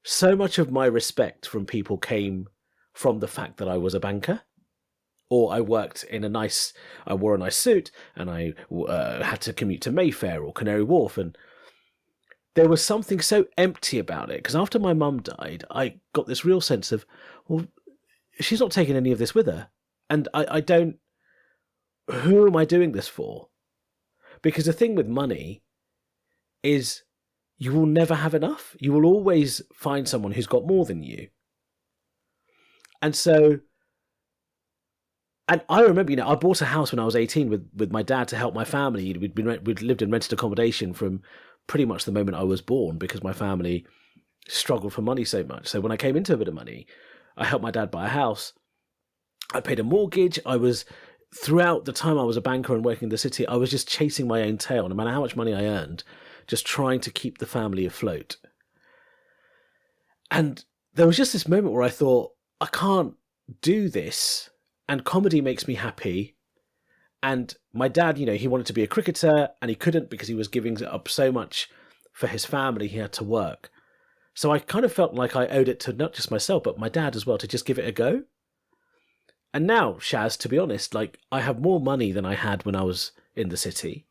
so much of my respect from people came from the fact that I was a banker, or I worked in I wore a nice suit, and I had to commute to Mayfair or Canary Wharf, and there was something so empty about it. Because after my mum died, I got this real sense of, well, she's not taking any of this with her, and I don't. Who am I doing this for? Because the thing with money is you will never have enough. You will always find someone who's got more than you. And so, and I remember, I bought a house when I was 18 with my dad to help my family. We'd lived in rented accommodation from pretty much the moment I was born because my family struggled for money so much. So when I came into a bit of money, I helped my dad buy a house. I paid a mortgage. Throughout the time I was a banker and working in the city, I was just chasing my own tail, no matter how much money I earned, just trying to keep the family afloat. And there was just this moment where I thought, I can't do this, and comedy makes me happy. And my dad, he wanted to be a cricketer, and he couldn't because he was giving up so much for his family. He had to work. So I kind of felt like I owed it to not just myself, but my dad as well, to just give it a go. And now, Shaz, to be honest, I have more money than I had when I was in the city.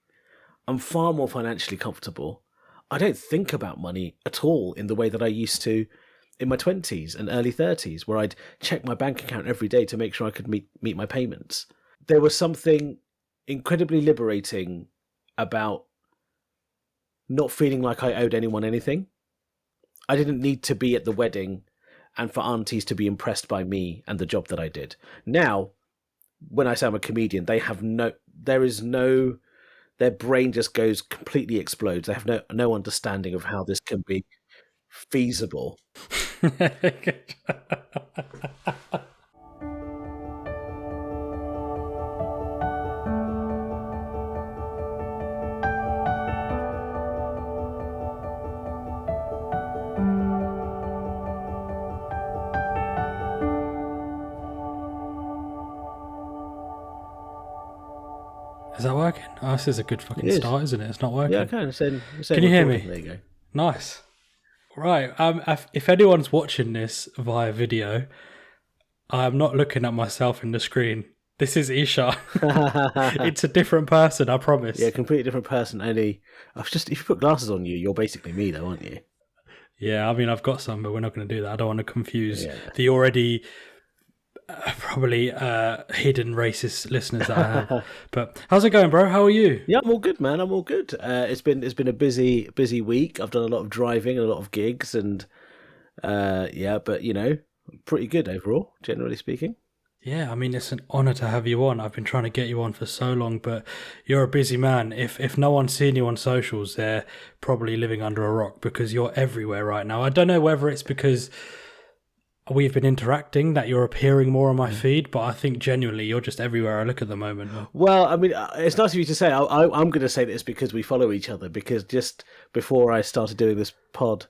I'm far more financially comfortable. I don't think about money at all in the way that I used to in my 20s and early 30s, where I'd check my bank account every day to make sure I could meet my payments. There was something incredibly liberating about not feeling like I owed anyone anything. I didn't need to be at the wedding and for aunties to be impressed by me and the job that I did. Now, when I say I'm a comedian, their brain just goes completely explodes. They have no understanding of how this can be feasible. Is that working? Oh, this is a good fucking start, isn't it? It's not working. Yeah, I can. Can you hear me? There you go. Nice. Right. If anyone's watching this via video, I'm not looking at myself in the screen. This is Eshaan. It's a different person, I promise. Yeah, completely different person. If you put glasses on you, you're basically me, though, aren't you? Yeah, I mean, I've got some, but we're not going to do that. I don't want to confuse the already probably hidden racist listeners that I have. But how's it going, bro? How are you? Yeah, I'm all good, man. I'm all good. It's been a busy week. I've done a lot of driving and a lot of gigs, and but pretty good overall, generally speaking. Yeah, I mean, it's an honour to have you on. I've been trying to get you on for so long, but you're a busy man. If no one's seen you on socials, they're probably living under a rock because you're everywhere right now. I don't know whether it's because we've been interacting that you're appearing more on my feed, but I think genuinely you're just everywhere I look at the moment. Well, I mean, it's nice of you to say. I'm going to say this because we follow each other, because just before I started doing this pod,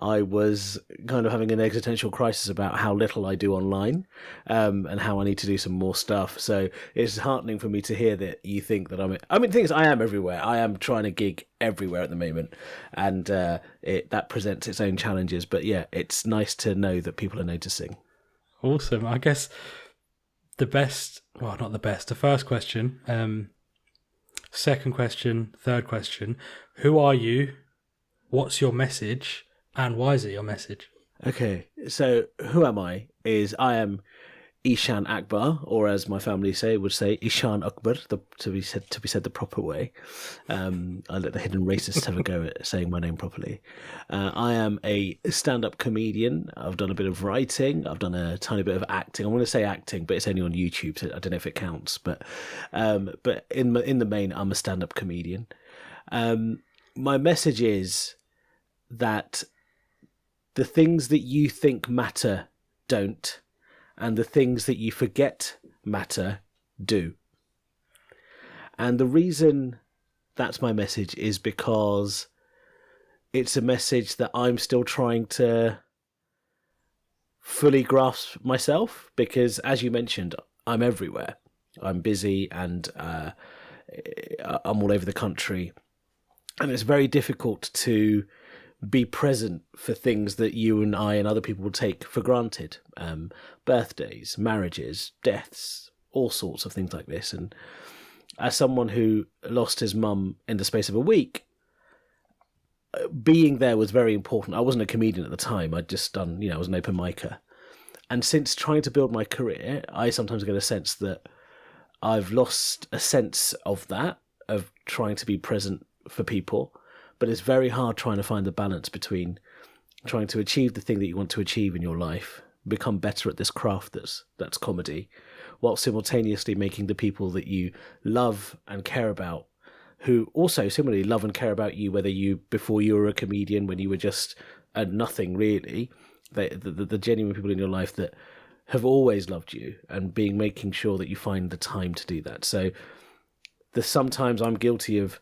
I was kind of having an existential crisis about how little I do online, and how I need to do some more stuff. So it's heartening for me to hear that you think that the thing is, I am everywhere. I am trying to gig everywhere at the moment, and that presents its own challenges. But yeah, it's nice to know that people are noticing. Awesome. I guess not the first question, second question, third question. Who are you? What's your message? And why is it your message? Okay, so who am I? I am Eshaan Akbar, or as my family would say, Eshaan Akbar, to be said the proper way. I let the hidden racists have a go at saying my name properly. I am a stand-up comedian. I've done a bit of writing. I've done a tiny bit of acting. I'm going to say acting, but it's only on YouTube, so I don't know if it counts. But in the main, I'm a stand-up comedian. My message is that the things that you think matter don't, and the things that you forget matter do. And the reason that's my message is because it's a message that I'm still trying to fully grasp myself, because as you mentioned, I'm everywhere. I'm busy, and I'm all over the country. And it's very difficult to be present for things that you and I and other people will take for granted. Birthdays, marriages, deaths, all sorts of things like this. And as someone who lost his mum in the space of a week, being there was very important. I wasn't a comedian at the time. I'd just done, I was an open micer. And since trying to build my career, I sometimes get a sense that I've lost a sense of that, of trying to be present for people. But it's very hard trying to find the balance between trying to achieve the thing that you want to achieve in your life, become better at this craft that's comedy, while simultaneously making the people that you love and care about, who also similarly love and care about you, whether before you were a comedian, when you were just nothing really, the genuine people in your life that have always loved you, and making sure that you find the time to do that. So sometimes I'm guilty of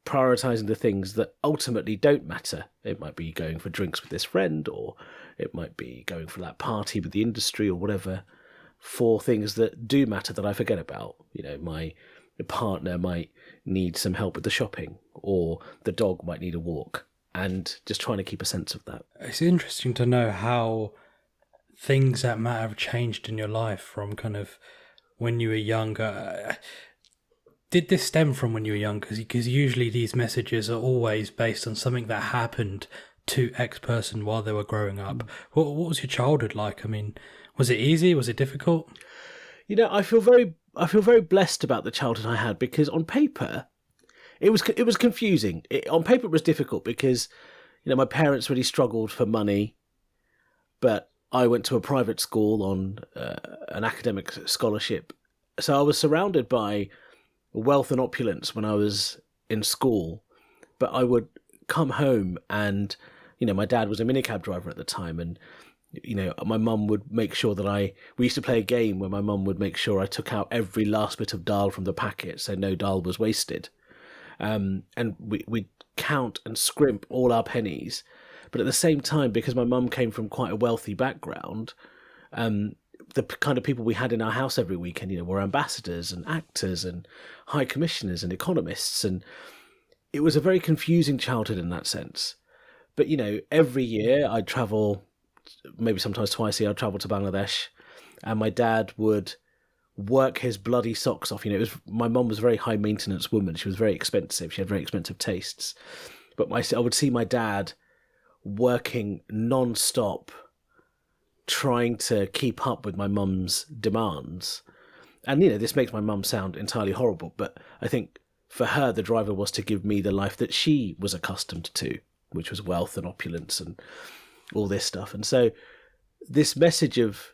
prioritizing the things that ultimately don't matter. It might be going for drinks with this friend, or it might be going for that party with the industry or whatever, for things that do matter that I forget about. My partner might need some help with the shopping, or the dog might need a walk, and just trying to keep a sense of that. It's interesting to know how things that matter have changed in your life from kind of when you were younger. Did this stem from when you were young? Because usually these messages are always based on something that happened to X person while they were growing up. What was your childhood like? I mean, was it easy? Was it difficult? I feel very blessed about the childhood I had, because on paper, it was confusing. On paper, it was difficult because, my parents really struggled for money, but I went to a private school on an academic scholarship, so I was surrounded by wealth and opulence when I was in school. But I would come home and, my dad was a minicab driver at the time, and my mum would make sure that we used to play a game where my mum would make sure I took out every last bit of dal from the packet so no dal was wasted. And we'd count and scrimp all our pennies. But at the same time, because my mum came from quite a wealthy background, the kind of people we had in our house every weekend, were ambassadors and actors and high commissioners and economists. And it was a very confusing childhood in that sense. But, every year I'd travel, maybe sometimes twice a year, I'd travel to Bangladesh, and my dad would work his bloody socks off. My mum was a very high maintenance woman. She was very expensive. She had very expensive tastes. But I would see my dad working non-stop, trying to keep up with my mum's demands. And, this makes my mum sound entirely horrible, but I think for her, the driver was to give me the life that she was accustomed to, which was wealth and opulence and all this stuff. And so this message of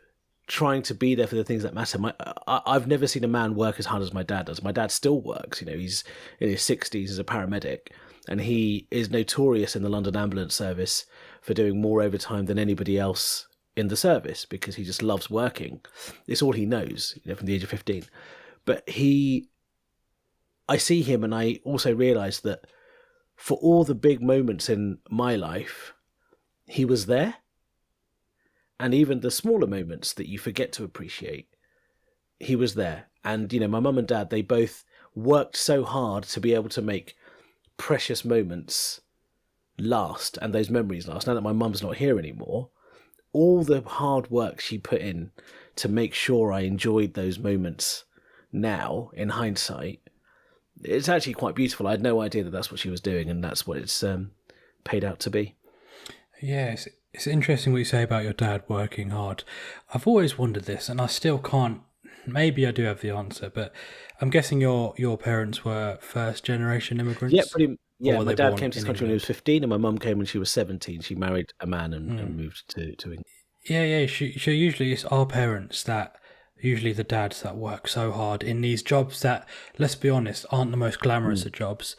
trying to be there for the things that matter, I've never seen a man work as hard as my dad does. My dad still works. He's in his 60s as a paramedic, and he is notorious in the London ambulance service for doing more overtime than anybody else in the service, because he just loves working. It's all he knows, from the age of 15. But I see him, and I also realise that for all the big moments in my life, he was there. And even the smaller moments that you forget to appreciate, he was there. And, my mum and dad, they both worked so hard to be able to make precious moments last, and those memories last. Now that my mum's not here anymore, all the hard work she put in to make sure I enjoyed those moments now, in hindsight, it's actually quite beautiful. I had no idea that that's what she was doing, and that's what it's paid out to be. Yeah, it's interesting what you say about your dad working hard. I've always wondered this, and I still can't. Maybe I do have the answer, but I'm guessing your parents were first generation immigrants. Yeah, my dad came to this country when he was 15, and my mum came when she was 17. She married a man and moved to England. Yeah. So usually it's our parents usually the dads that work so hard in these jobs that, let's be honest, aren't the most glamorous of jobs.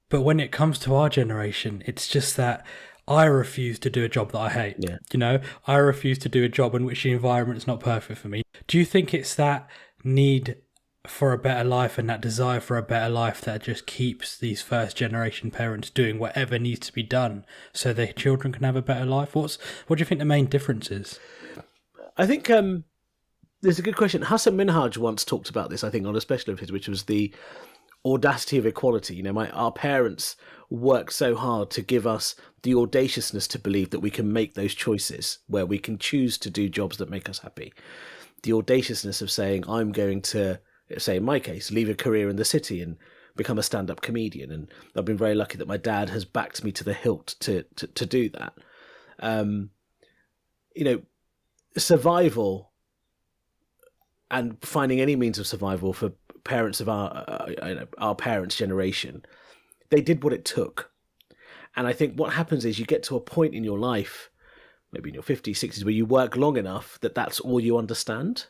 But when it comes to our generation, it's just that I refuse to do a job that I hate. Yeah. I refuse to do a job in which the environment is not perfect for me. Do you think it's that need for a better life and that desire for a better life that just keeps these first generation parents doing whatever needs to be done so their children can have a better life? What do you think the main difference is? I think there's a good question. Hassan Minhaj once talked about this, I think, on a special of his, which was the audacity of equality. Our parents worked so hard to give us the audaciousness to believe that we can make those choices where we can choose to do jobs that make us happy. The audaciousness of saying, I'm going to, say in my case, leave a career in the city and become a stand-up comedian. And I've been very lucky that my dad has backed me to the hilt to do that. Survival and finding any means of survival for parents of our parents' generation, they did what it took. And I think what happens is you get to a point in your life, maybe in your 50s, 60s, where you work long enough that that's all you understand.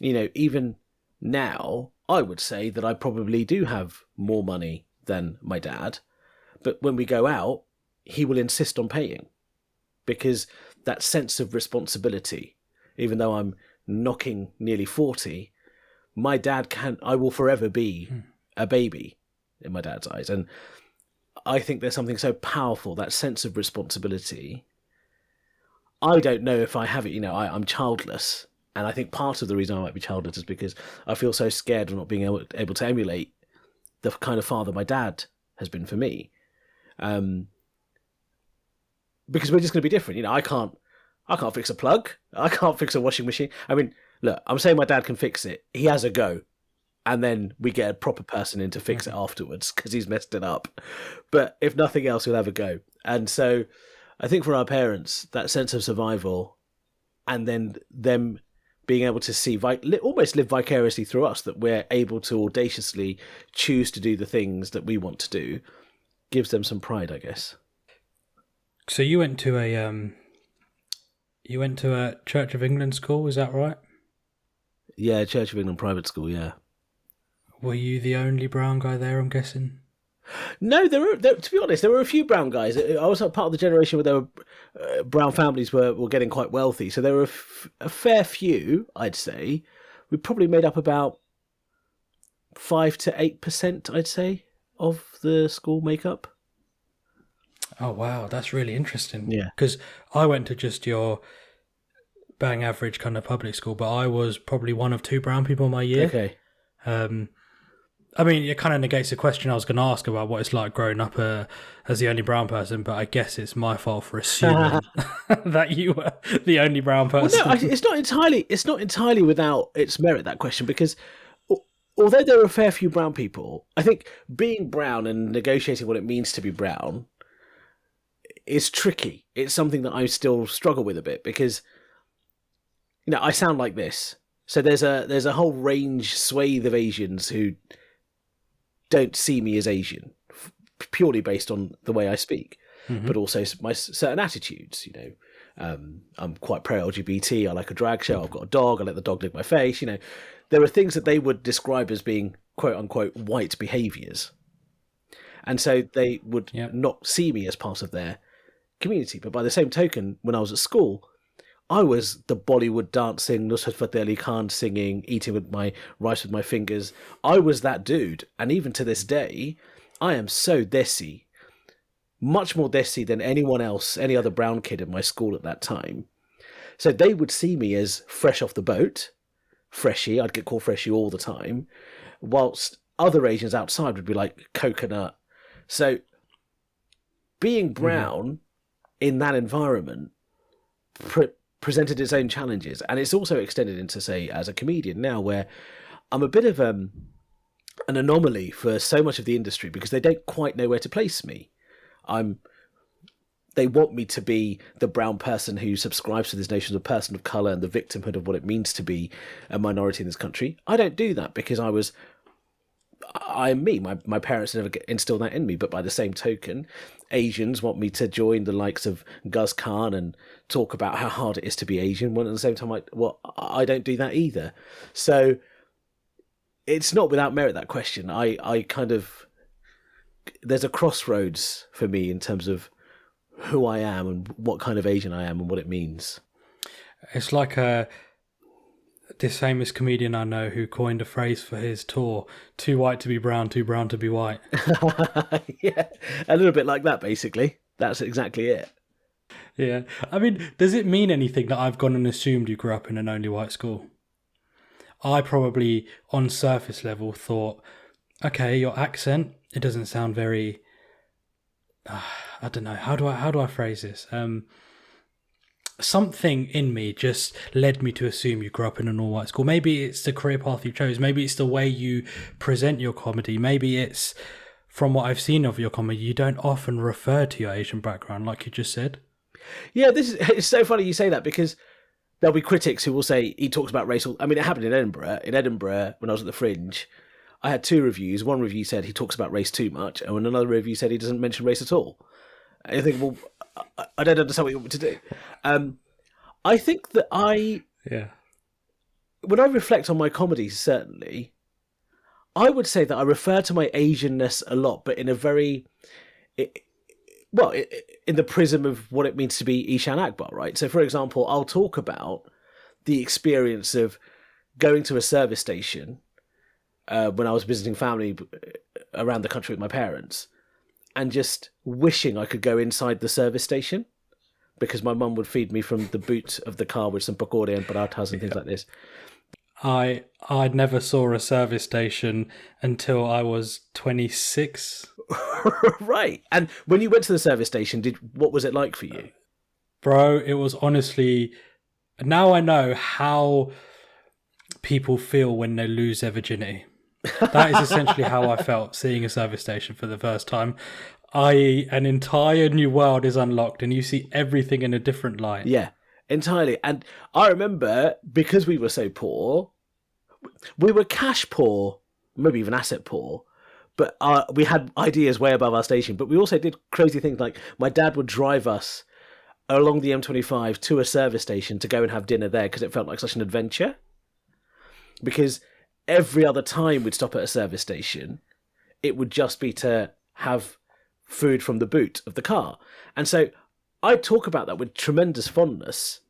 Even now, I would say that I probably do have more money than my dad. But when we go out, he will insist on paying, because that sense of responsibility, even though I'm knocking nearly 40, I will forever be a baby in my dad's eyes. And I think there's something so powerful, that sense of responsibility. I don't know if I have it, I'm childless. And I think part of the reason I might be childless is because I feel so scared of not being able to emulate the kind of father my dad has been for me. Because we're just going to be different. I can't fix a plug. I can't fix a washing machine. I mean, look, I'm saying my dad can fix it. He has a go. And then we get a proper person in to fix it afterwards because he's messed it up. But if nothing else, he'll have a go. And so I think for our parents, that sense of survival and then them being able to see, almost live vicariously through us, that we're able to audaciously choose to do the things that we want to do, gives them some pride, I guess. So you went to a Church of England school, is that right? Yeah, Church of England private school, yeah. Were you the only brown guy there, I'm guessing? No, to be honest, there were a few brown guys. I was part of the generation where there were brown families were getting quite wealthy. So there were a fair few, I'd say. We probably made up about 5 to 8%, I'd say, of the school makeup. Oh, wow, that's really interesting. Yeah. Because I went to just your bang average kind of public school, but I was probably one of 2 brown people in my year. Okay. I mean, it kind of negates the question I was going to ask about what it's like growing up as the only brown person, but I guess it's my fault for assuming that you were the only brown person. Well, no, it's not entirely without its merit, that question, because although there are a fair few brown people, I think being brown and negotiating what it means to be brown is tricky. It's something that I still struggle with a bit because, I sound like this. So there's a whole swathe of Asians who don't see me as Asian, purely based on the way I speak, but also my certain attitudes. I'm quite pro-LGBT. I like a drag show. I've got a dog. I let the dog lick my face. There are things that they would describe as being quote unquote white behaviours, and so they would not see me as part of their community. But by the same token, when I was at school, I was the Bollywood dancing, Nusrat Fateh Ali Khan singing, eating with my rice with my fingers. I was that dude. And even to this day, I am so desi, much more desi than anyone else, any other brown kid in my school at that time. So they would see me as fresh off the boat, freshie. I'd get called freshie all the time, whilst other Asians outside would be like coconut. So being brown in that environment presented its own challenges, and it's also extended into, say, as a comedian now, where I'm a bit of an anomaly for so much of the industry because they don't quite know where to place me. They want me to be the brown person who subscribes to this notion of person of colour and the victimhood of what it means to be a minority in this country. I don't do that because I'm me. My parents never instilled that in me. But by the same token, Asians want me to join the likes of Gus Khan and talk about how hard it is to be Asian. When at the same time, I don't do that either. So it's not without merit, that question. I kind of, there's a crossroads for me in terms of who I am and what kind of Asian I am and what it means. It's like this famous comedian I know who coined a phrase for his tour: too white to be brown, too brown to be white. Yeah, a little bit like that, basically. That's exactly it. Yeah. I mean, does it mean anything that I've gone and assumed you grew up in an only white school? I probably, on surface level, thought, okay, your accent, it doesn't sound very I don't know, how do I phrase this? Something in me just led me to assume you grew up in an all-white school. Maybe it's the career path you chose. Maybe it's the way you present your comedy. Maybe it's, from what I've seen of your comedy, you don't often refer to your Asian background, like you just said. Yeah, it's so funny you say that, because there'll be critics who will say he talks about racial. I mean, it happened in Edinburgh. In Edinburgh, when I was at the Fringe, I had 2 reviews. One review said he talks about race too much, and another review said he doesn't mention race at all. And you think, well, I don't understand what you want me to do. I think that when I reflect on my comedy, certainly, I would say that I refer to my Asianness a lot, but in a very, in the prism of what it means to be Eshaan Akbar, right? So, for example, I'll talk about the experience of going to a service station when I was visiting family around the country with my parents, and just wishing I could go inside the service station, because my mum would feed me from the boot of the car with some pakode and parathas and things like this. I never saw a service station until I was 26. Right. And when you went to the service station, what was it like for you? Bro, it was honestly... Now I know how people feel when they lose their virginity. That is essentially how I felt seeing a service station for the first time. I.e., an entire new world is unlocked and you see everything in a different light. Yeah, entirely. And I remember, because we were so poor, we were cash poor, maybe even asset poor, but we had ideas way above our station. But we also did crazy things, like my dad would drive us along the M25 to a service station to go and have dinner there, because it felt like such an adventure. Because every other time we'd stop at a service station, it would just be to have food from the boot of the car. And so I talk about that with tremendous fondness.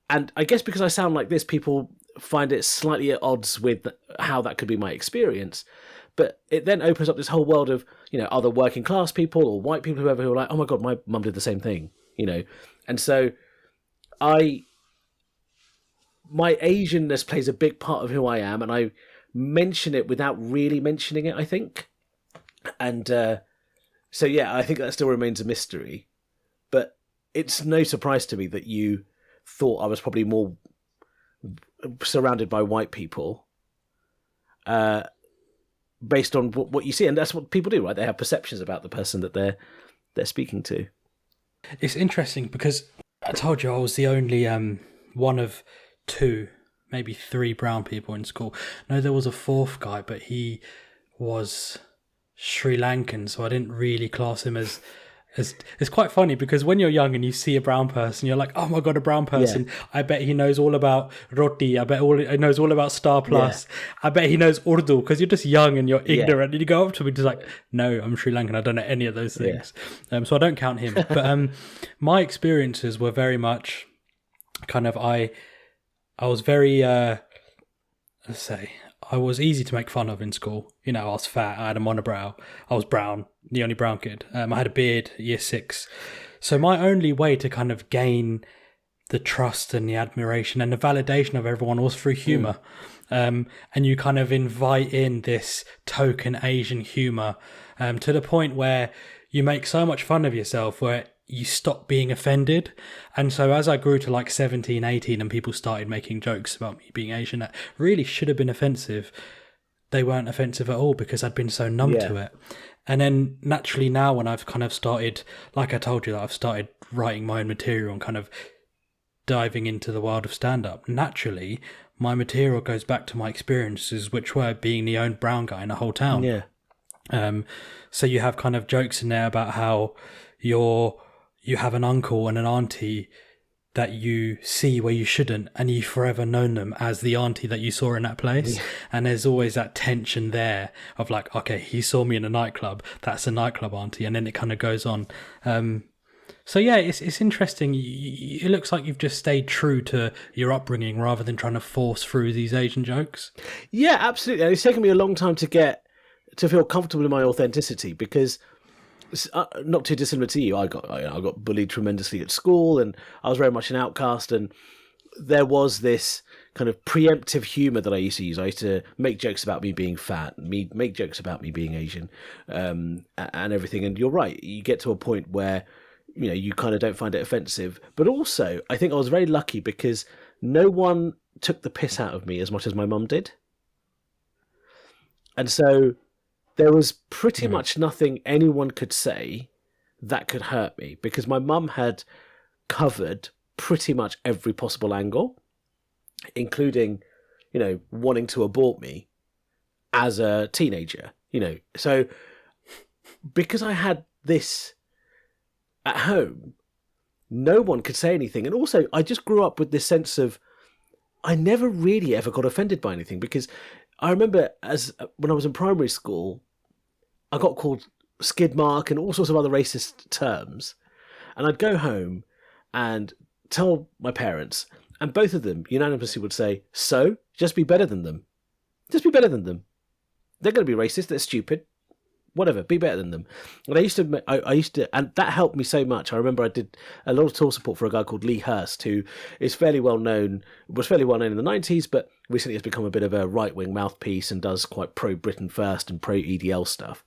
And I guess because I sound like this, people find it slightly at odds with how that could be my experience. But it then opens up this whole world of, other working class people or white people, whoever, who are like, oh my God, my mum did the same thing, And so my Asianness plays a big part of who I am, and I mention it without really mentioning it, I think. And so, yeah, I think that still remains a mystery. But it's no surprise to me that you thought I was probably more surrounded by white people based on what you see. And that's what people do, right? They have perceptions about the person that they're speaking to. It's interesting because I told you I was the only one of 2, maybe 3 brown people in school. No, there was a 4th guy, but he was Sri Lankan, so I didn't really class him as it's quite funny, because when you're young and you see a brown person, you're like, oh my God, a brown person. Yeah. I bet he knows all about roti. I bet he knows all about Star Plus. Yeah. I bet he knows Urdu, because you're just young and you're ignorant. Yeah. And you go up to him and just like, no, I'm Sri Lankan. I don't know any of those things. Yeah. So I don't count him. But my experiences were very much kind of, I was very, let's say, I was easy to make fun of in school. I was fat, I had a monobrow, I was brown, the only brown kid. I had a beard, year 6. So my only way to kind of gain the trust and the admiration and the validation of everyone was through humour. And you kind of invite in this token Asian humour to the point where you make so much fun of yourself where you stop being offended. And so as I grew to like 17, 18 and people started making jokes about me being Asian that really should have been offensive, they weren't offensive at all because I'd been so numb to it. And then naturally now when I've kind of started, like I told you, that I've started writing my own material and kind of diving into the world of stand-up, naturally my material goes back to my experiences, which were being the only brown guy in a whole town. So you have kind of jokes in there about how you have an uncle and an auntie that you see where you shouldn't, and you've forever known them as the auntie that you saw in that place. And there's always that tension there of like, okay, he saw me in a nightclub, that's a nightclub auntie, and then it kind of goes on. So yeah, it's interesting. It looks like you've just stayed true to your upbringing rather than trying to force through these Asian jokes. Yeah, absolutely. And it's taken me a long time to feel comfortable in my authenticity, because not too dissimilar to you, I got bullied tremendously at school, and I was very much an outcast, and there was this kind of preemptive humor that I used to use. I used to make jokes about me being fat, make jokes about me being Asian, and everything. And you're right, you get to a point where you kind of don't find it offensive. But also, I think I was very lucky because no one took the piss out of me as much as my mum did. And so there was pretty much nothing anyone could say that could hurt me because my mum had covered pretty much every possible angle, including, wanting to abort me as a teenager, So because I had this at home, no one could say anything. And also, I just grew up with this sense of I never really ever got offended by anything because I remember when I was in primary school, I got called skid mark and all sorts of other racist terms. And I'd go home and tell my parents, and both of them unanimously would say, so, just be better than them. Just be better than them. They're going to be racist, they're stupid. Whatever, be better than them. And I used to, and that helped me so much. I remember I did a lot of tour support for a guy called Lee Hurst, who was fairly well known in the 90s, but recently has become a bit of a right-wing mouthpiece and does quite pro-Britain First and pro-EDL stuff.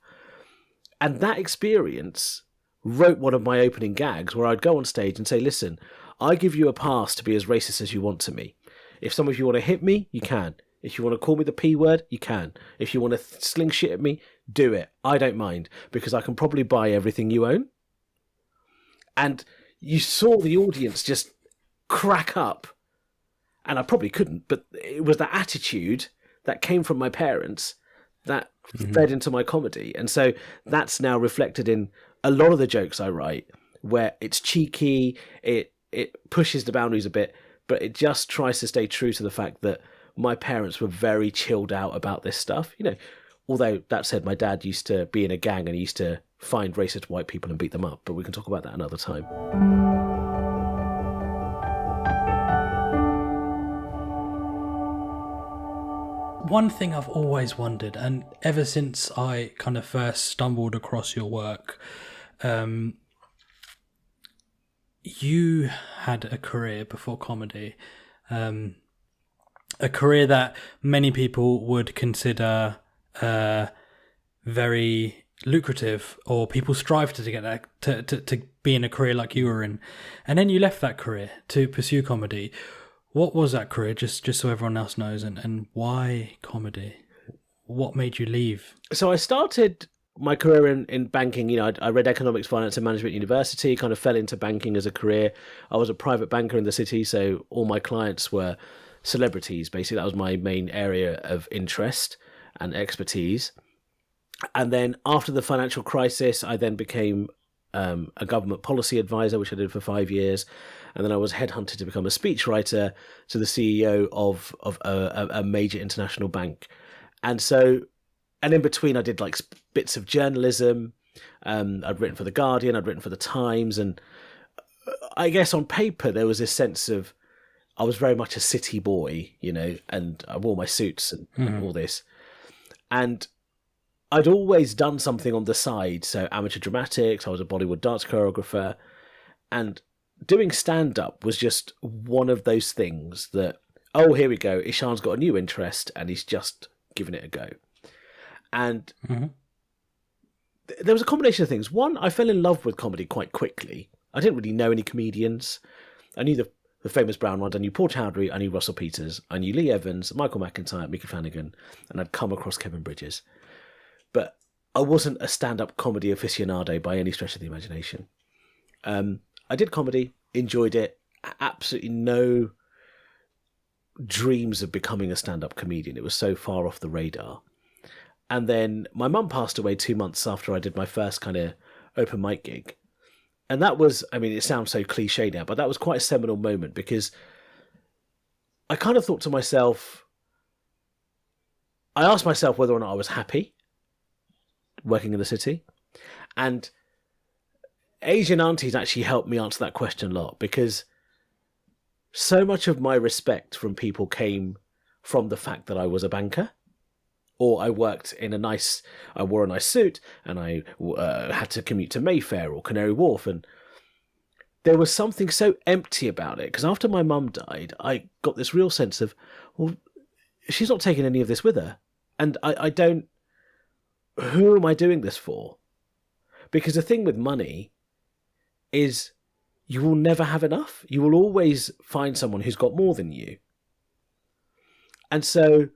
And that experience wrote one of my opening gags where I'd go on stage and say, listen, I give you a pass to be as racist as you want to me. If some of you want to hit me, you can. If you want to call me the P word, you can. If you want to sling shit at me, do it. I don't mind, because I can probably buy everything you own. And you saw the audience just crack up. And I probably couldn't, but it was the attitude that came from my parents that fed into my comedy. And so that's now reflected in a lot of the jokes I write, where it's cheeky, it pushes the boundaries a bit, but it just tries to stay true to the fact that my parents were very chilled out about this stuff. Although that said, my dad used to be in a gang and he used to find racist white people and beat them up, but we can talk about that another time. One thing I've always wondered, and ever since I kind of first stumbled across your work, you had a career before comedy, a career that many people would consider very lucrative, or people strive to get that, to be in a career like you were in, and then you left that career to pursue comedy. What was that career, just so everyone else knows, and why comedy? What made you leave? So I started my career in banking. I read economics, finance and management at university, kind of fell into banking as a career. I was a private banker in the city, so all my clients were celebrities. Basically, that was my main area of interest and expertise. And then after the financial crisis, I then became a government policy advisor, which I did for 5 years. And then I was headhunted to become a speechwriter to the CEO of a major international bank. And in between, I did like bits of journalism. I'd written for The Guardian, I'd written for The Times. And I guess on paper, there was this sense of, I was very much a city boy, and I wore my suits and all this. And I'd always done something on the side. So amateur dramatics, I was a Bollywood dance choreographer. And doing stand-up was just one of those things that, oh, here we go, Eshaan's got a new interest and he's just given it a go. And there was a combination of things. One, I fell in love with comedy quite quickly. I didn't really know any comedians. I knew the famous brown ones. I knew Paul Chowdhury, I knew Russell Peters, I knew Lee Evans, Michael McIntyre, Mickey Flanagan, and I'd come across Kevin Bridges. But I wasn't a stand-up comedy aficionado by any stretch of the imagination. I did comedy, enjoyed it, absolutely no dreams of becoming a stand-up comedian. It was so far off the radar. And then my mum passed away 2 months after I did my first kind of open mic gig. And that was, it sounds so cliche now, but that was quite a seminal moment because I kind of thought to myself, I asked myself whether or not I was happy working in the city. And Asian aunties actually helped me answer that question a lot, because so much of my respect from people came from the fact that I was a banker, or I worked in I wore a nice suit, and I had to commute to Mayfair or Canary Wharf. And there was something so empty about it. Because after my mum died, I got this real sense of, well, she's not taking any of this with her. And I don't, who am I doing this for? Because the thing with money is you will never have enough. You will always find someone who's got more than you. And so,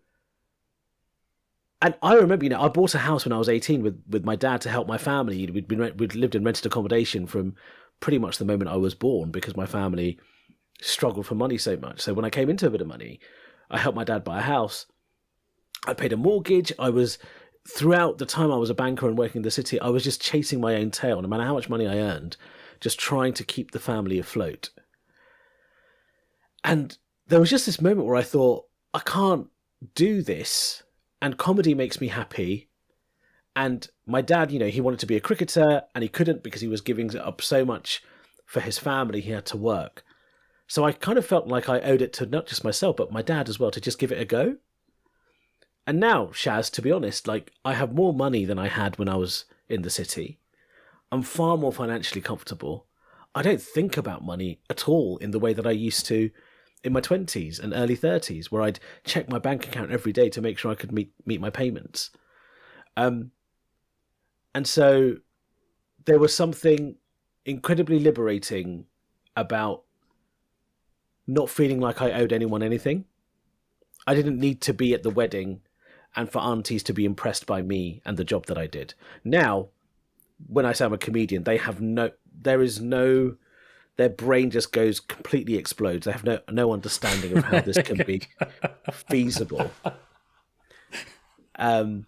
and I remember, I bought a house when I was 18 with my dad to help my family. We'd lived in rented accommodation from pretty much the moment I was born because my family struggled for money so much. So when I came into a bit of money, I helped my dad buy a house. I paid a mortgage. Throughout the time I was a banker and working in the city, I was just chasing my own tail, no matter how much money I earned, just trying to keep the family afloat. And there was just this moment where I thought, I can't do this, and comedy makes me happy. And my dad, he wanted to be a cricketer, and he couldn't because he was giving up so much for his family. He had to work. So I kind of felt like I owed it to not just myself, but my dad as well, to just give it a go. And now, Shaz, to be honest, I have more money than I had when I was in the city. I'm far more financially comfortable. I don't think about money at all in the way that I used to in my 20s and early 30s, where I'd check my bank account every day to make sure I could meet my payments. And so there was something incredibly liberating about not feeling like I owed anyone anything. I didn't need to be at the wedding and for aunties to be impressed by me and the job that I did. Now, when I say I'm a comedian, their brain just goes completely explodes. They have no understanding of how this can be feasible. And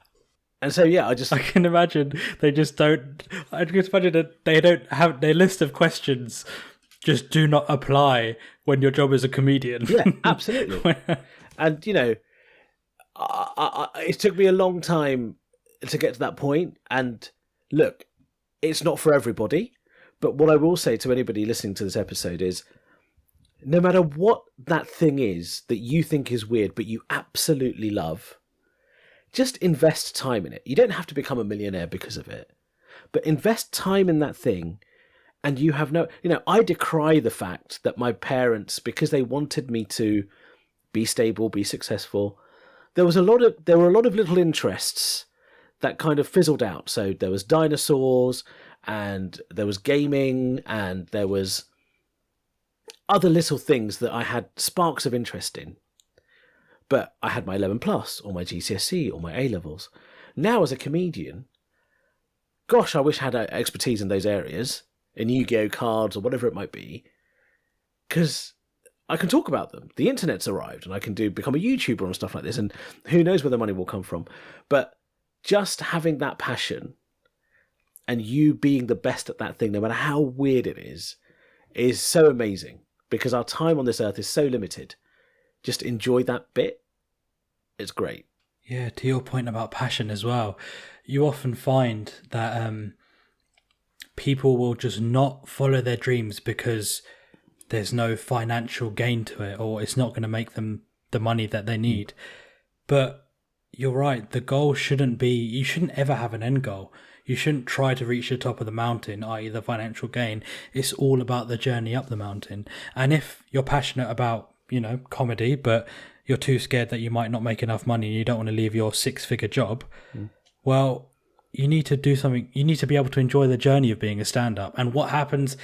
so, yeah, I can imagine they just don't. I can imagine that they don't have their list of questions. Just do not apply when your job is a comedian. Yeah, absolutely. And it took me a long time to get to that point. And look, it's not for everybody. But what I will say to anybody listening to this episode is, no matter what that thing is that you think is weird, but you absolutely love, just invest time in it. You don't have to become a millionaire because of it, but invest time in that thing. And you have I decry the fact that my parents, because they wanted me to be stable, be successful, there were a lot of little interests that kind of fizzled out. So there was dinosaurs, and there was gaming, and there was other little things that I had sparks of interest in. But I had my 11 plus, or my GCSE, or my A levels. Now as a comedian, gosh, I wish I had expertise in those areas, in Yu-Gi-Oh cards or whatever it might be, because I can talk about them. The internet's arrived, and I can become a YouTuber and stuff like this, and who knows where the money will come from. But just having that passion and you being the best at that thing, no matter how weird it is so amazing, because our time on this earth is so limited. Just enjoy that bit. It's great. Yeah, to your point about passion as well, you often find that people will just not follow their dreams because there's no financial gain to it, or it's not going to make them the money that they need. But you're right, the goal shouldn't be, you shouldn't ever have an end goal. You shouldn't try to reach the top of the mountain, i.e. the financial gain. It's all about the journey up the mountain. And if you're passionate about, comedy, but you're too scared that you might not make enough money and you don't want to leave your 6-figure job, well, you need to do something. You need to be able to enjoy the journey of being a stand-up. And what happens.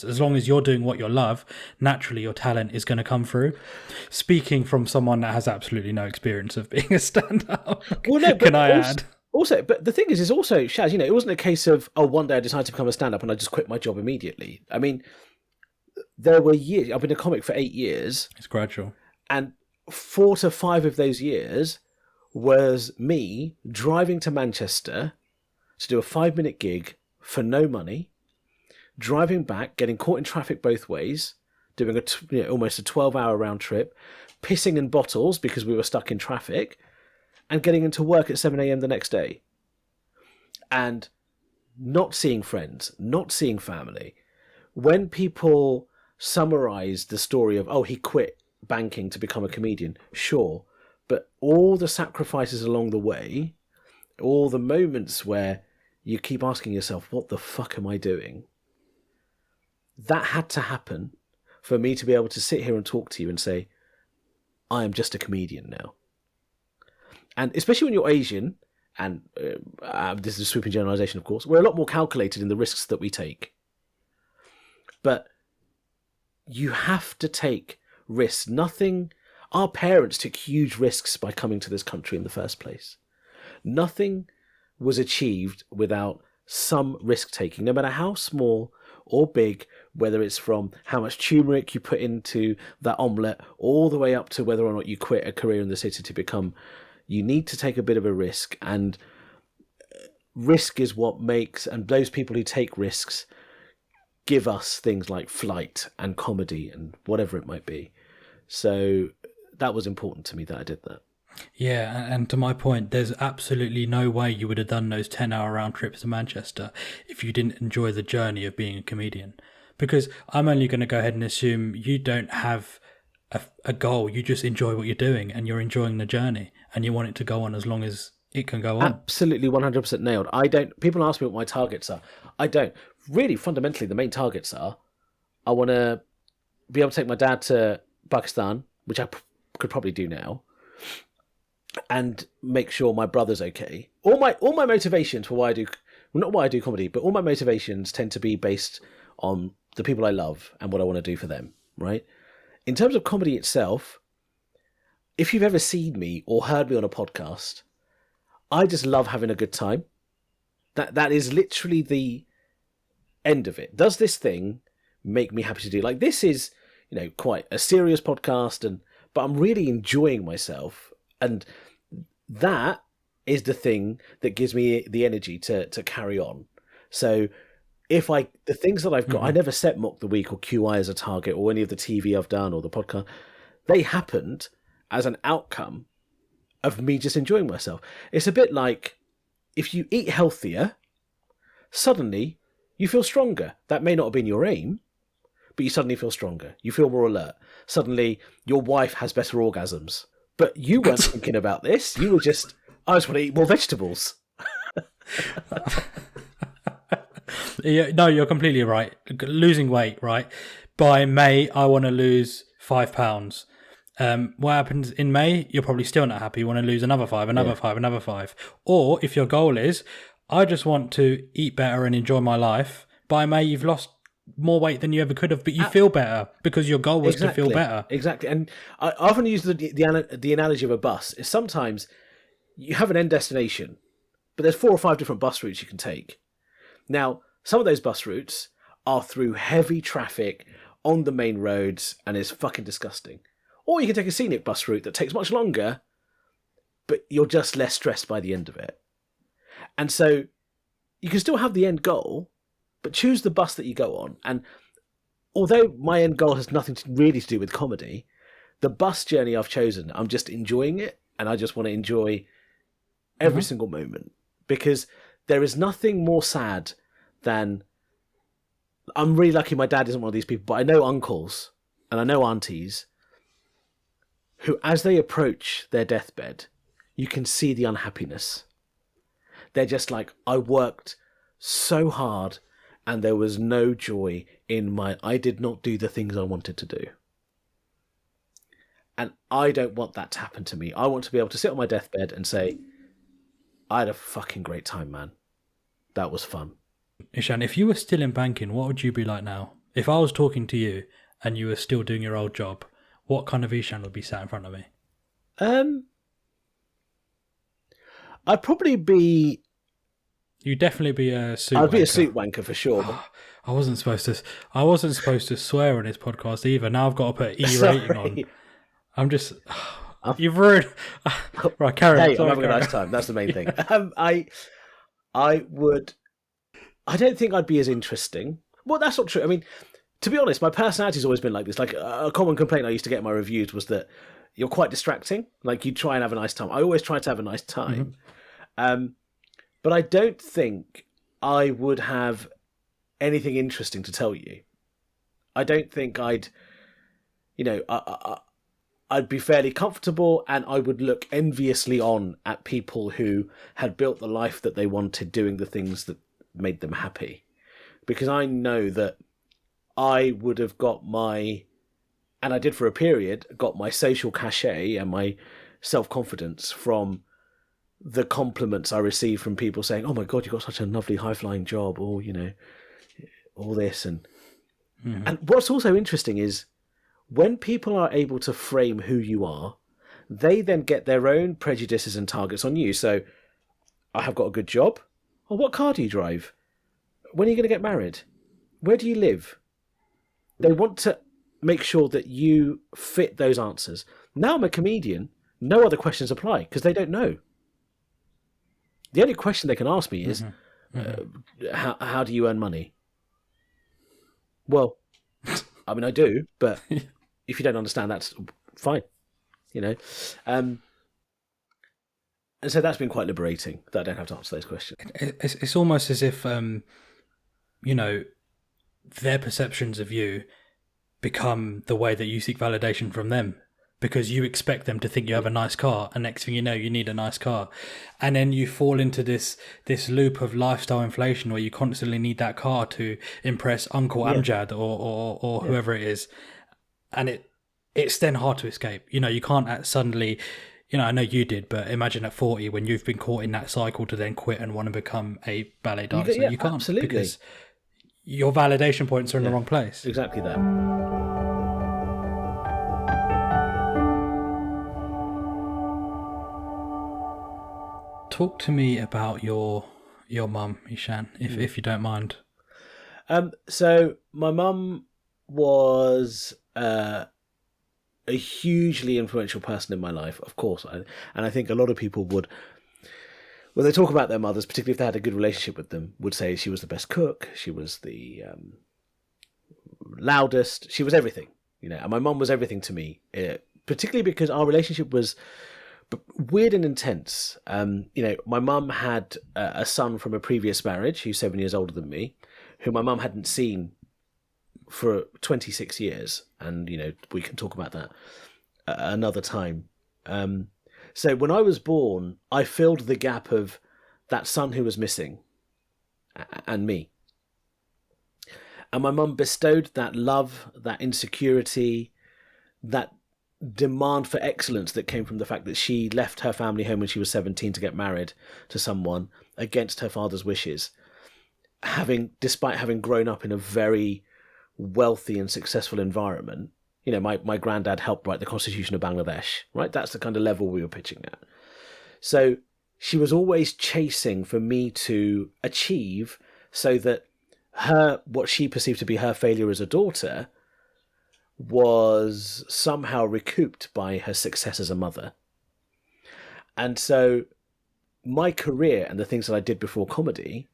As long as you're doing what you love, naturally your talent is going to come through. Speaking from someone that has absolutely no experience of being a stand-up, well, no, can I add? Also, but the thing is also, Shaz, it wasn't a case of, one day I decided to become a stand-up and I just quit my job immediately. I mean, there were years. I've been a comic for 8 years. It's gradual. And 4 to 5 of those years was me driving to Manchester to do a 5-minute gig for no money, driving back, getting caught in traffic both ways, doing almost a 12-hour round trip, pissing in bottles because we were stuck in traffic, and getting into work at 7 a.m. the next day. And not seeing friends, not seeing family. When people summarize the story of, he quit banking to become a comedian, sure, but all the sacrifices along the way, all the moments where you keep asking yourself, what the fuck am I doing? that had to happen for me to be able to sit here and talk to you and say, I am just a comedian now. And especially when you're Asian, and this is a sweeping generalization, of course, we're a lot more calculated in the risks that we take. But you have to take risks. Our parents took huge risks by coming to this country in the first place. Nothing was achieved without some risk taking, no matter how small or big, whether it's from how much turmeric you put into that omelette, all the way up to whether or not you quit a career in the city to become. You need to take a bit of a risk, and risk is what makes, and those people who take risks give us things like flight and comedy and whatever it might be. So that was important to me that I did that. Yeah, and to my point, there's absolutely no way you would have done those 10-hour round trips to Manchester if you didn't enjoy the journey of being a comedian. Because I'm only going to go ahead and assume you don't have a goal, you just enjoy what you're doing and you're enjoying the journey and you want it to go on as long as it can go on. Absolutely 100% nailed. People ask me what my targets are. I don't. Really, fundamentally, the main targets are, I want to be able to take my dad to Pakistan, which I could probably do now, and make sure my brother's okay. All my motivations for why I do, well, not why I do comedy, but all my motivations tend to be based on the people I love and what I want to do for them, right? In terms of comedy itself, if you've ever seen me or heard me on a podcast, I just love having a good time. That is literally the end of it. Does this thing make me happy to do? Like, this is, quite a serious podcast, but I'm really enjoying myself, and that is the thing that gives me the energy to carry on. So the things that I've got, I never set Mock the Week or QI as a target or any of the TV I've done or the podcast. They happened as an outcome of me just enjoying myself. It's a bit like if you eat healthier, suddenly you feel stronger. That may not have been your aim, but you suddenly feel stronger. You feel more alert. Suddenly your wife has better orgasms. But you weren't thinking about this. You were just, I just want to eat more vegetables. Yeah, no, you're completely right. Losing weight, right? By May, I want to lose 5 pounds. What happens in May? You're probably still not happy. You want to lose another 5, another 5. Or if your goal is, I just want to eat better and enjoy my life, by May, you've lost more weight than you ever could have, but you feel better because your goal was to feel better. Exactly. And I often use the analogy of a bus. Is sometimes you have an end destination, but there's 4 or 5 different bus routes you can take. Now, some of those bus routes are through heavy traffic on the main roads, and it's fucking disgusting. Or you can take a scenic bus route that takes much longer, but you're just less stressed by the end of it. And so you can still have the end goal, but choose the bus that you go on. And although my end goal has nothing really to do with comedy, the bus journey I've chosen, I'm just enjoying it, and I just want to enjoy every single moment. Because there is nothing more sad than... I'm really lucky my dad isn't one of these people, but I know uncles and I know aunties who, as they approach their deathbed, you can see the unhappiness. They're just like, I worked so hard and there was no joy in I did not do the things I wanted to do. And I don't want that to happen to me. I want to be able to sit on my deathbed and say, I had a fucking great time, man. That was fun. Eshaan, if you were still in banking, what would you be like now? If I was talking to you and you were still doing your old job, what kind of Eshaan would be sat in front of me? I'd probably be... You'd definitely be a suit wanker. I'd be a suit wanker for sure. I wasn't supposed to swear on this podcast either. Now I've got to put E rating on. I'm just... You've ruined... Right, carry on. Hey, I'm having a nice time. That's the main thing. I would... I don't think I'd be as interesting. Well, that's not true. I mean, to be honest, my personality's always been like this. Like, a common complaint I used to get in my reviews was that you're quite distracting. Like, you try and have a nice time. I always try to have a nice time. But I don't think I would have anything interesting to tell you. I don't think I'd be fairly comfortable, and I would look enviously on at people who had built the life that they wanted, doing the things that made them happy. Because I know that I would have got and I did for a period, got my social cachet and my self-confidence from the compliments I received from people saying, "Oh my God, you've got such a lovely high-flying job," or, all this. And what's also interesting is when people are able to frame who you are, they then get their own prejudices and targets on you. So, I have got a good job. Oh, what car do you drive? When are you going to get married? Where do you live? They want to make sure that you fit those answers. Now I'm a comedian. No other questions apply because they don't know. The only question they can ask me is, how do you earn money? Well, I mean, I do, but if you don't understand, that's fine, And so that's been quite liberating that I don't have to answer those questions. It's almost as if, their perceptions of you become the way that you seek validation from them, because you expect them to think you have a nice car, and next thing you know, you need a nice car, and then you fall into this loop of lifestyle inflation where you constantly need that car to impress Uncle Amjad or whoever it is, and it's then hard to escape. You can't suddenly. I know you did, but imagine at 40 when you've been caught in that cycle to then quit and want to become a ballet dancer. You can't, absolutely, because your validation points are in the wrong place. Exactly that. Talk to me about your mum, Eshaan, if you don't mind. So my mum was a hugely influential person in my life, of course, and I think a lot of people would, when they talk about their mothers, particularly if they had a good relationship with them, would say she was the best cook, she was the loudest, she was everything, and my mum was everything to me, particularly because our relationship was weird and intense. My mum had a son from a previous marriage who's 7 years older than me, who my mum hadn't seen for 26 years, and we can talk about that another time. So when I was born, I filled the gap of that son who was missing and me. And my mum bestowed that love, that insecurity, that demand for excellence that came from the fact that she left her family home when she was 17 to get married to someone against her father's wishes, despite having grown up in a very wealthy and successful environment. My granddad helped write the Constitution of Bangladesh, right? That's the kind of level we were pitching at. So she was always chasing for me to achieve so that what she perceived to be her failure as a daughter was somehow recouped by her success as a mother. And so my career and the things that I did before comedy,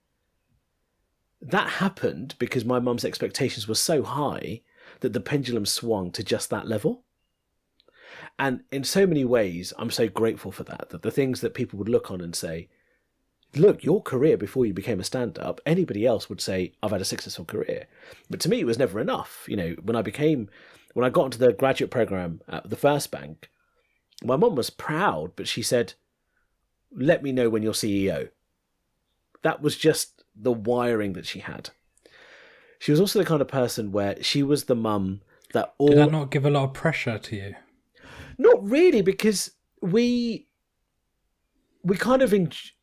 that happened because my mum's expectations were so high that the pendulum swung to just that level. And in so many ways, I'm so grateful for that the things that people would look on and say, look, your career before you became a stand-up, anybody else would say, I've had a successful career. But to me, it was never enough. When I got into the graduate program at the First Bank, my mum was proud, but she said, let me know when you're CEO. That was just the wiring that she had. She was also the kind of person where she was the mum that Did that not give a lot of pressure to you? Not really, because we kind of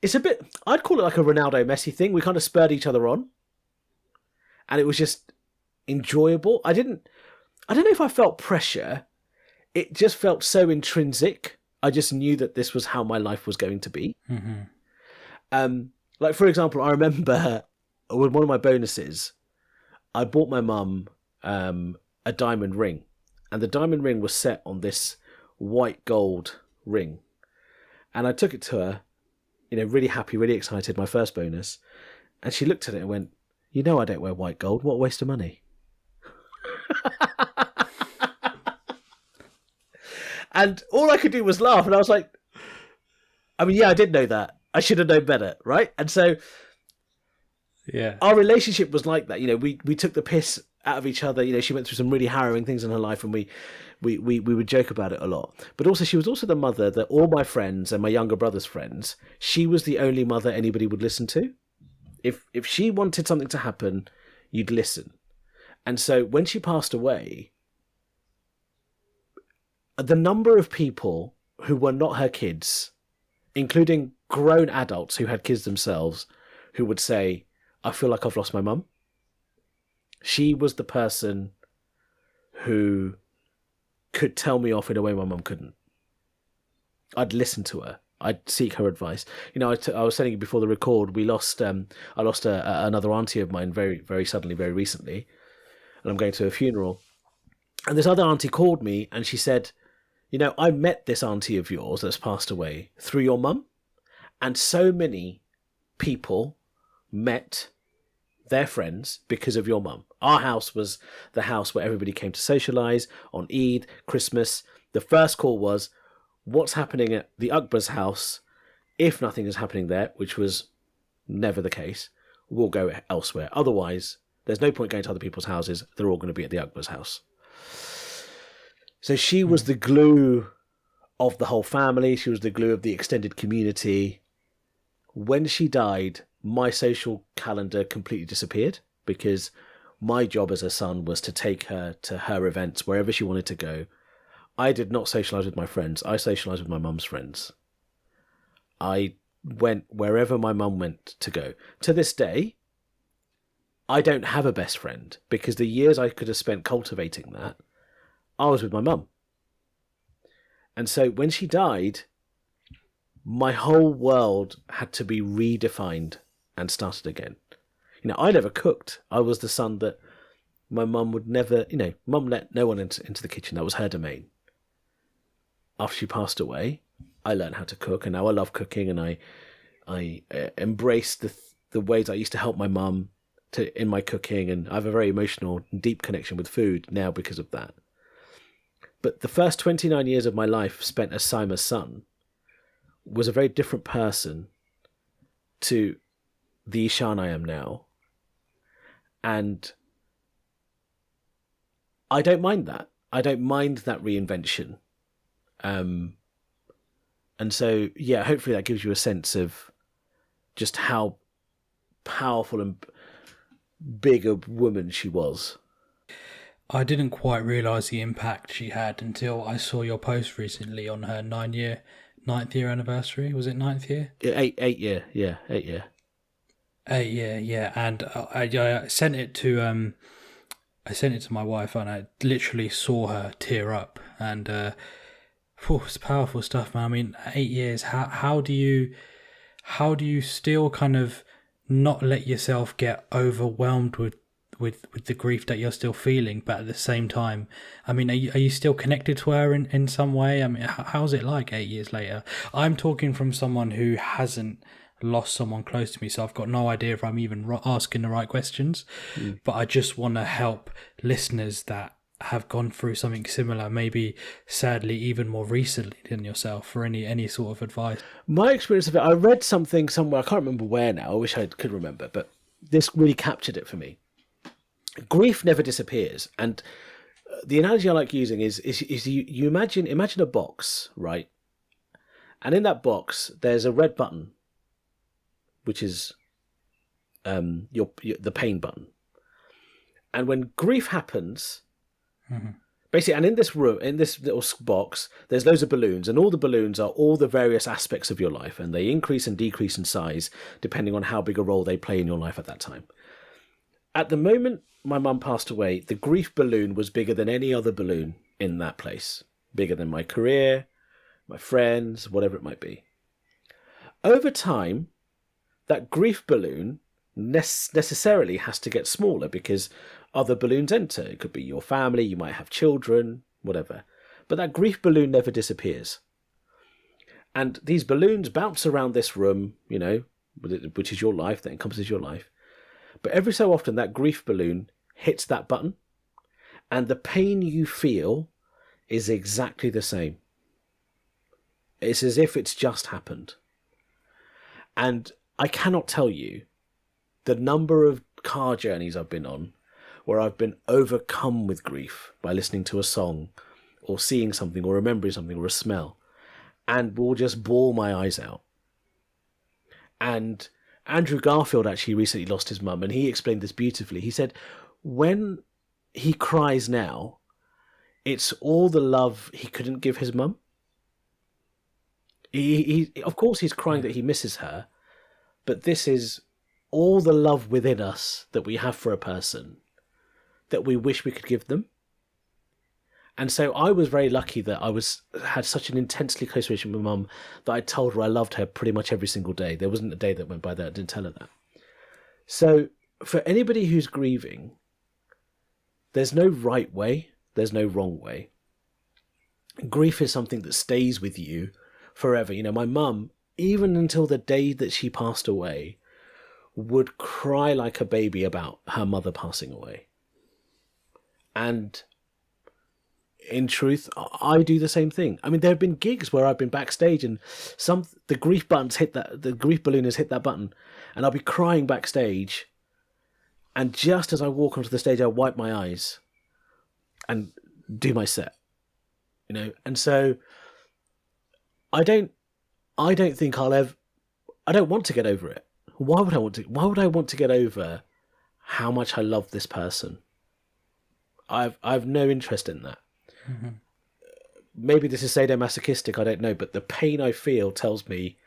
it's a bit, I'd call it like a Ronaldo Messi thing. We kind of spurred each other on, and it was just enjoyable. I don't know if I felt pressure. It just felt so intrinsic. I just knew that this was how my life was going to be. Mm-hmm. Like, for example, I remember with one of my bonuses, I bought my mum a diamond ring, and the diamond ring was set on this white gold ring. And I took it to her, really happy, really excited, my first bonus. And she looked at it and went, I don't wear white gold. What a waste of money. And all I could do was laugh. And I was like, I did know that. I should have known better, right? And so our relationship was like that. We took the piss out of each other. She went through some really harrowing things in her life, and we would joke about it a lot. But also, she was also the mother that all my friends and my younger brother's friends, she was the only mother anybody would listen to. If she wanted something to happen, you'd listen. And so when she passed away, the number of people who were not her kids, including grown adults who had kids themselves, who would say, I feel like I've lost my mum. She was the person who could tell me off in a way my mum couldn't. I'd listen to her. I'd seek her advice. You know, I was telling you before the record, I lost another auntie of mine very, very suddenly, very recently, and I'm going to a funeral. And this other auntie called me and she said, you know, I met this auntie of yours that's passed away through your mum, and so many people met their friends because of your mum. Our house was the house where everybody came to socialise on Eid, Christmas. The first call was, what's happening at the Akbar's house? If nothing is happening there, which was never the case, we'll go elsewhere. Otherwise, there's no point going to other people's houses. They're all going to be at the Akbar's house. So she was the glue of the whole family. She was the glue of the extended community. When she died, my social calendar completely disappeared because my job as a son was to take her to her events wherever she wanted to go. I did not socialise with my friends. I socialised with my mum's friends. I went wherever my mum went to go. To this day, I don't have a best friend because the years I could have spent cultivating that, I was with my mum. And so when she died, my whole world had to be redefined and started again. You know, I never cooked. I was the son that my mum would never, you know, mum let no one into the kitchen. That was her domain. After she passed away, I learned how to cook, and now I love cooking, and I embrace the ways I used to help my mum in my cooking, and I have a very emotional, deep connection with food now because of that. But the first 29 years of my life spent as Sima's son was a very different person to the Eshaan I am now. And I don't mind that. I don't mind that reinvention. And so, yeah, hopefully that gives you a sense of just how powerful and big a woman she was. I didn't quite realise the impact she had until I saw your post recently on her 9th year anniversary. Was it 9th year? 8 year, yeah, 8 year. 8 year, yeah. And I sent it to my wife, and I literally saw her tear up. And it's powerful stuff, man. I mean, 8 years. How do you still kind of not let yourself get overwhelmed with the grief that you're still feeling, but at the same time, I mean, are you still connected to her in some way? I mean, how's it like 8 years later? I'm talking from someone who hasn't lost someone close to me, so I've got no idea if I'm even asking the right questions. But I just want to help listeners that have gone through something similar, maybe sadly even more recently than yourself, for any sort of advice. My experience of it, I read something somewhere, I can't remember where now, I wish I could remember, but this really captured it for me. Grief never disappears, and the analogy I like using is you imagine a box, right? And in that box there's a red button, which is the pain button. And when grief happens, basically, and in this room, in this little box, there's loads of balloons, and all the balloons are all the various aspects of your life, and they increase and decrease in size depending on how big a role they play in your life at that time. At the moment my mum passed away, the grief balloon was bigger than any other balloon in that place. Bigger than my career, my friends, whatever it might be. Over time, that grief balloon necessarily has to get smaller because other balloons enter. It could be your family, you might have children, whatever. But that grief balloon never disappears. And these balloons bounce around this room, you know, which is your life, that encompasses your life. But every so often that grief balloon hits that button, and the pain you feel is exactly the same. It's as if it's just happened. And I cannot tell you the number of car journeys I've been on where I've been overcome with grief by listening to a song or seeing something or remembering something or a smell, and will just bawl my eyes out. And Andrew Garfield actually recently lost his mum, and he explained this beautifully. He said, when he cries now, it's all the love he couldn't give his mum. He of course he's crying that he misses her, but this is all the love within us that we have for a person that we wish we could give them. And so I was very lucky that had such an intensely close relationship with my mum that I told her I loved her pretty much every single day. There wasn't a day that went by that I didn't tell her that. So for anybody who's grieving, there's no right way, there's no wrong way. Grief is something that stays with you forever. You know, my mum, even until the day that she passed away, would cry like a baby about her mother passing away. And in truth, I do the same thing. I mean, there have been gigs where I've been backstage and the grief balloon has hit that button, and I'll be crying backstage. And just as I walk onto the stage, I wipe my eyes and do my set, you know. And so I don't think I don't want to get over it. Why would I want to get over how much I love this person? I've no interest in that. Mm-hmm. Maybe this is sadomasochistic, I don't know, but the pain I feel tells me,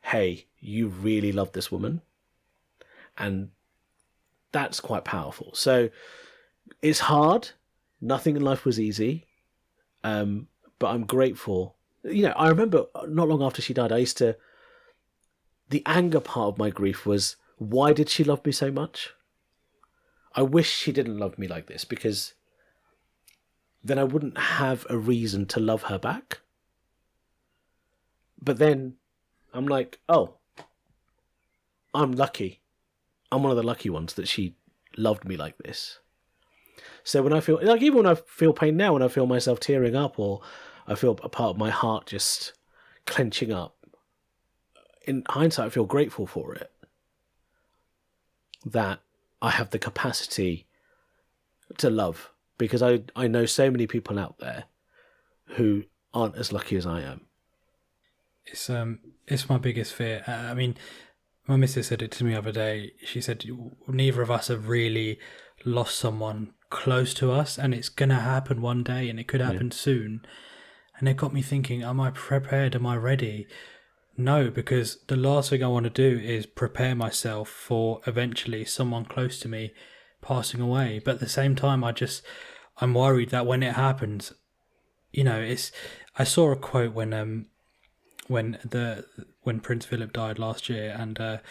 hey, you really love this woman. And that's quite powerful. So it's hard. Nothing in life was easy. But I'm grateful. You know, I remember not long after she died, the anger part of my grief was, why did she love me so much? I wish she didn't love me like this, because then I wouldn't have a reason to love her back. But then I'm like, oh, I'm lucky. I'm one of the lucky ones that she loved me like this. So when I feel, like, even when I feel pain now, when I feel myself tearing up, or I feel a part of my heart just clenching up, in hindsight, I feel grateful for it. That I have the capacity to love, because I know so many people out there who aren't as lucky as I am. It's my biggest fear. I mean, my missus said it to me the other day. She said, neither of us have really lost someone close to us, and it's going to happen one day, and it could happen soon. And it got me thinking, am I prepared? Am I ready? No, because the last thing I want to do is prepare myself for eventually someone close to me passing away. But at the same time, I'm worried that when it happens, you know, I saw a quote when Prince Philip died last year, and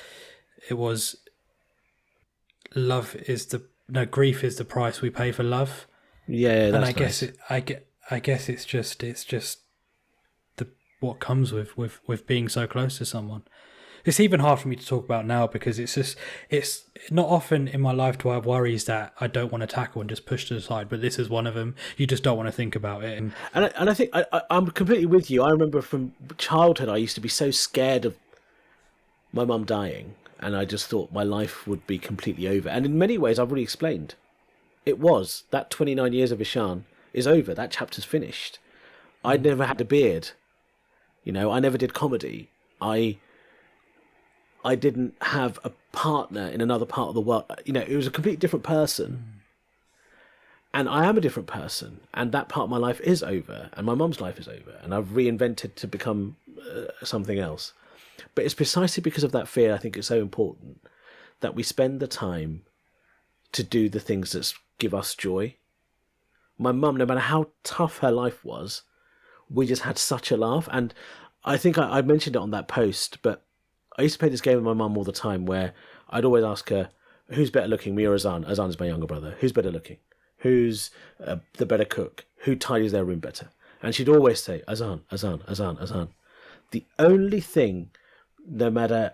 it was, grief is the price we pay for love. Yeah, that's and I guess it's just what comes with being so close to someone. It's even hard for me to talk about now, because it's not often in my life do I have worries that I don't want to tackle and just push to the side, but this is one of them. You just don't want to think about it. And I think I'm completely with you. I remember from childhood, I used to be so scared of my mum dying, and I just thought my life would be completely over. And in many ways, I've already explained. It was. That 29 years of Eshaan is over. That chapter's finished. I never had a beard. You know, I never did comedy. I didn't have a partner in another part of the world. You know, it was a completely different person. And I am a different person. And that part of my life is over. And my mum's life is over. And I've reinvented to become something else. But it's precisely because of that fear, I think it's so important that we spend the time to do the things that give us joy. My mum, no matter how tough her life was, we just had such a laugh. And I think I mentioned it on that post, but I used to play this game with my mum all the time, where I'd always ask her, who's better looking, me or Eshaan? Eshaan is my younger brother. Who's better looking? Who's the better cook? Who tidies their room better? And she'd always say, Eshaan, Eshaan, Eshaan, Eshaan. The only thing, no matter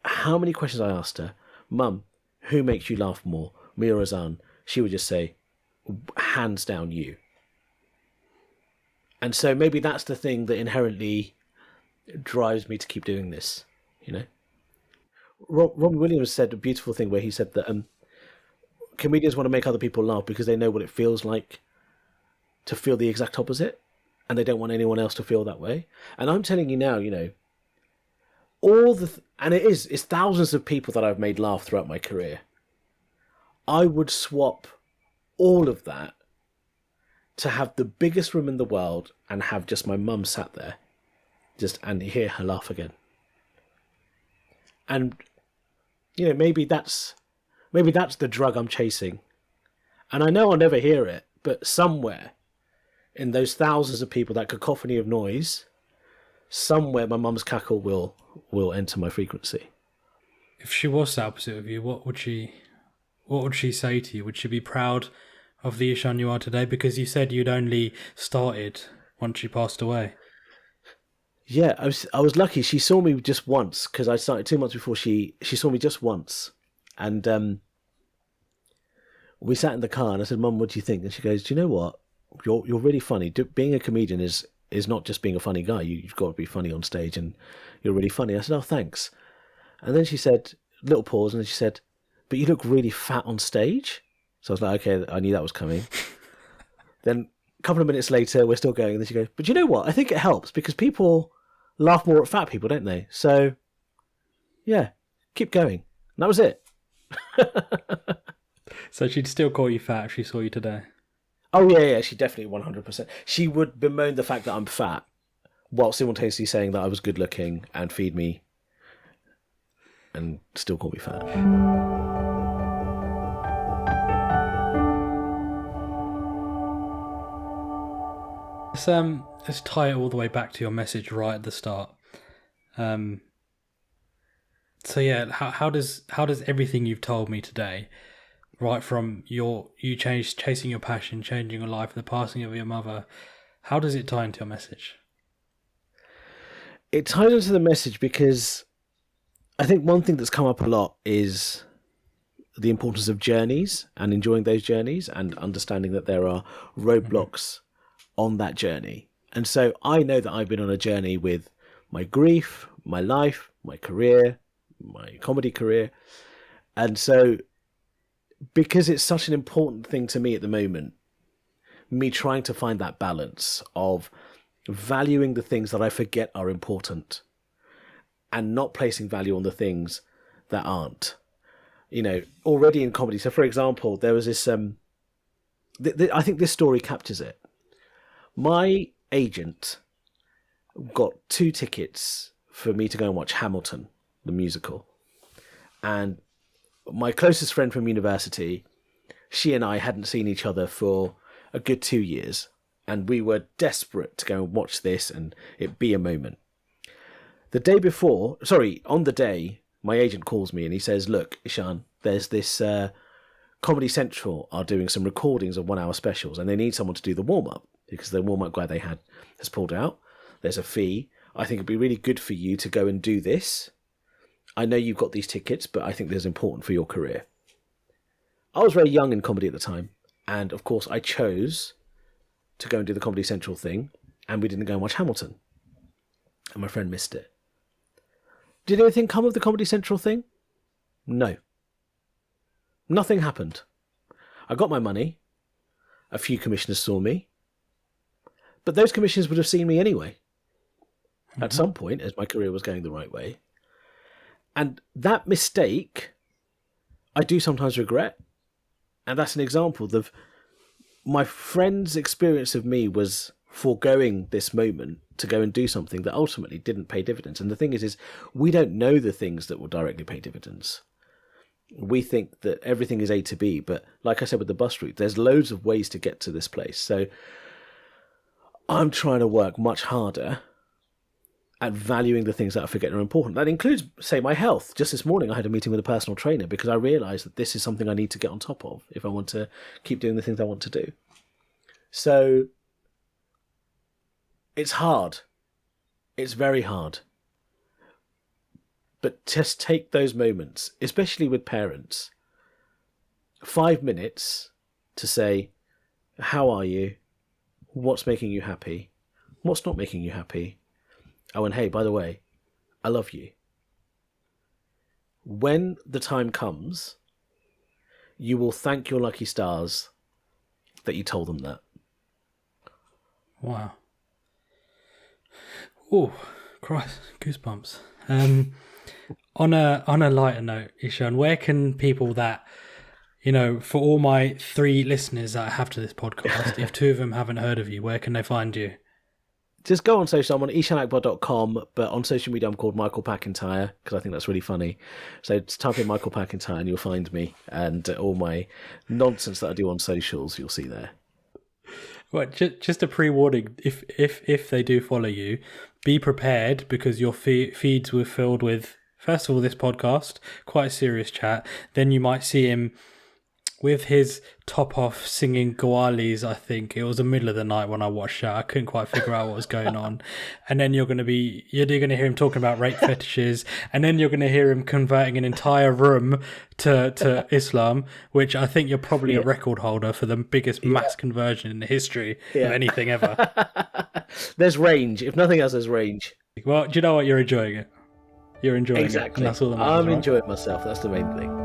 how many questions I asked her, Mum, who makes you laugh more, me or Eshaan? She would just say, hands down, you. And so maybe that's the thing that inherently drives me to keep doing this, you know. Robin Williams said a beautiful thing where he said that comedians want to make other people laugh because they know what it feels like to feel the exact opposite, and they don't want anyone else to feel that way. And I'm telling you now, you know, it's thousands of people that I've made laugh throughout my career. I would swap all of that to have the biggest room in the world and have just my mum sat there, and hear her laugh again. And maybe that's the drug I'm chasing. And I know I'll never hear it, but somewhere in those thousands of people, that cacophony of noise, somewhere my mum's cackle will enter my frequency. If she was the opposite of you, what would she say to you? Would she be proud of the Eshaan you are today? Because you said you'd only started once she passed away. Yeah, I was lucky. She saw me just once, because I started 2 months before she saw me just once. And we sat in the car and I said, Mum, what do you think? And she goes, do you know what? You're really funny. Being a comedian is not just being a funny guy. You've got to be funny on stage, and you're really funny. I said, oh, thanks. And then she said, little pause, and then she said, but you look really fat on stage. So I was like, okay, I knew that was coming. Then a couple of minutes later, we're still going, and then she goes, but you know what? I think it helps because people laugh more at fat people, don't they? So, yeah, keep going. And that was it. So she'd still call you fat if she saw you today? Oh, yeah, she definitely 100%. She would bemoan the fact that I'm fat while simultaneously saying that I was good looking and feed me and still call me fat. Let's tie it all the way back to your message right at the start. So yeah, how does everything you've told me today, right from chasing your passion, changing your life, the passing of your mother, how does it tie into your message? It ties into the message because I think one thing that's come up a lot is the importance of journeys and enjoying those journeys and understanding that there are roadblocks on that journey. And so I know that I've been on a journey with my grief, my life, my career, my comedy career. And so because it's such an important thing to me at the moment, me trying to find that balance of valuing the things that I forget are important and not placing value on the things that aren't. Already in comedy. So, for example, there was this... I think this story captures it. My agent got 2 tickets for me to go and watch Hamilton, the musical. And my closest friend from university, she and I hadn't seen each other for a good 2 years. And we were desperate to go and watch this and it be a moment. On the day, my agent calls me and he says, look, Eshaan, there's this Comedy Central are doing some recordings of 1-hour specials and they need someone to do the warm-up because the warm-up guy they had has pulled out. There's a fee. I think it'd be really good for you to go and do this. I know you've got these tickets, but I think this is important for your career. I was very young in comedy at the time. And of course, I chose to go and do the Comedy Central thing. And we didn't go and watch Hamilton. And my friend missed it. Did anything come of the Comedy Central thing? No. Nothing happened. I got my money. A few commissioners saw me. But those commissioners would have seen me anyway. At some point, as my career was going the right way. And that mistake, I do sometimes regret. And that's an example of my friend's experience of me was foregoing this moment to go and do something that ultimately didn't pay dividends. And the thing is we don't know the things that will directly pay dividends. We think that everything is A to B, but like I said with the bus route, there's loads of ways to get to this place. So I'm trying to work much harder at valuing the things that I forget are important. That includes, say, my health. Just this morning I had a meeting with a personal trainer because I realised that this is something I need to get on top of if I want to keep doing the things I want to do. So it's hard. It's very hard. But just take those moments, especially with parents, 5 minutes to say, how are you? What's making you happy? What's not making you happy? Oh, and hey, by the way, I love you. When the time comes, you will thank your lucky stars that you told them that. Wow. Oh, Christ, goosebumps. On a lighter note, Eshaan, where can people that For all my 3 listeners that I have to this podcast, if 2 of them haven't heard of you, where can they find you? Just go on social. I'm on eshaanakbar.com, but on social media I'm called Michael Packentire because I think that's really funny. So just type in Michael Packentire and you'll find me, and all my nonsense that I do on socials you'll see there. Well, just a pre-warning, if they do follow you, be prepared because your feeds were filled with, first of all, this podcast, quite a serious chat. Then you might see him with his top off singing Gwalis, I think. It was the middle of the night when I watched that. I couldn't quite figure out what was going on. And then you're going to hear him talking about rape fetishes. And then you're going to hear him converting an entire room to Islam, which I think you're probably a record holder for the biggest mass conversion in the history of anything ever. There's range. If nothing else, there's range. Well, do you know what? You're enjoying it. You're enjoying it. Exactly. And that's all that matters, I'm right? enjoying myself. That's the main thing.